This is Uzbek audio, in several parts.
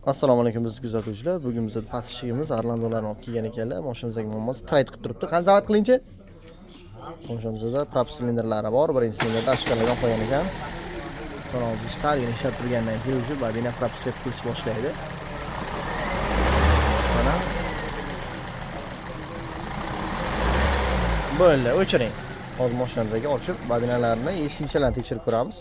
Assalomu alaykum biz kuzatuvchilar. Bugun bizning pastishimiz Arlandolarni olib kelgan ekanlar. Mashinamizdagi muammosi trade qilib turibdi. Qani zavat qilingchi? Mashinamizda prop silinderlari bor. Birinchi silinderda ashkalagan qo'ygan ekan. Sonra stargina ishlab turgandan keyin уже bobina prop set qilish boshlaydi. Mana bo'ldi, o'chiring. Hozir mashinamizdagi ochib, bobinalarni eshikchalarni tekshirib ko'ramiz.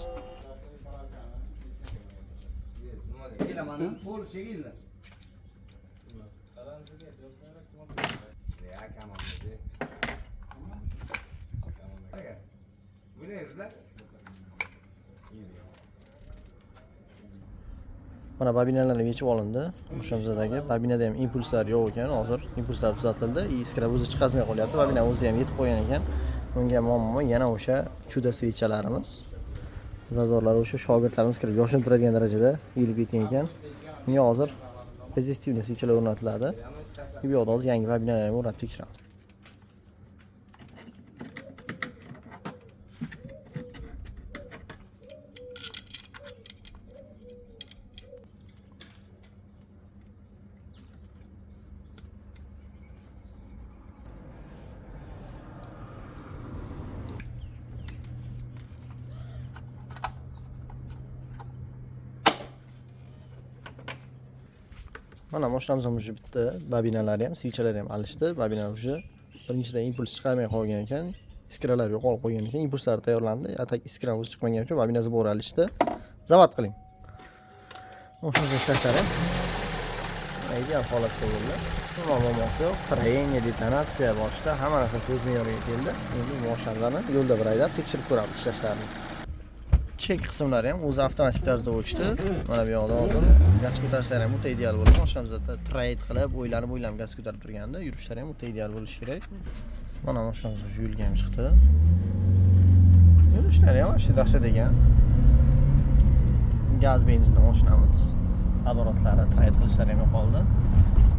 Mana bobinalar yechib olindi. Mashinamizdagi bobinada ham impulslar yo'q ekan. Hozir impulslar tuzatildi. Iskra o'zi chiqazmay qolyapti. Bobina o'zi ham yetib qo'ygan ekan. Bunga muammo yana o'sha chuda svichalarimiz. Zazorlar o'sha shogirdlarimiz kirib yoshinib turadigan darajada yilib ketgan ekan. Bunga hozir rezistivniy svichalar o'rnatiladi. Bu yoqda hozir yangi bobinalarni o'rnatib tekshiramiz. Mana mashinamiz ham уже bitta, bobinalari ham, svichalar ham alishdi. Bobinalar уже birinchidan impuls chiqarmay qolgan ekan, iskralar yo'qolib qolgan ekan. Impulslar tayyorlandi. Atak iskra o'zi chiqmagan uchun bobinasi bor alishdi. Zavat qiling. Mashinamiz ishlashlari ideal holatda bo'ldi. Muammosi yo'q. Traение, detonatsiya boshda hamma narsasi o'z me'yoriga keldi. Endi mashinani yo'lda bir haydab tekshirib ko'ramiz ishlashlarini. Chek qismlari ham o'zi avtomatik tarzda o'chdi. Mana bu yoqda hozir gaz ko'tarishlari ham o'ta ideal bo'ldi. Mashinamizda trade qilib, o'ylanib gaz ko'tarib turganda, yurishlari ham o'ta ideal bo'lishi kerak. Mana mashinamiz yuyilgan chiqdi. Yurishlari ham ancha dahshat ekan. Gaz benzinda mashinamiz. Oborotlari trade qilishlari ham yo'qoldi.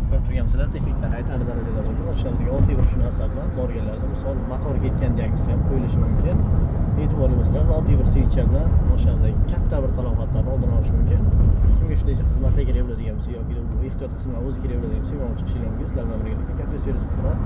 Ko'rib turgansizlar, defektlar aytarli darajada bo'ldi. Mashinamizga oddiy bir shu narsa bilan borganlarda, misol motor ketgan diagnoz ham qo'yilishi mumkin. E'tiborli bo'lsanglar, oddiy bir svicha bilan mashinadagi katta bir talafotlarni oldini olish mumkin. Kimga shunday xizmatlar kerak bo'ladigan bo'lsa yoki bu ehtiyot qismlar o'zi kerak bo'ladigan bo'lsa, yonib chiqishingiz mumkin. Sizlar bilan birgalikda katta servis qurib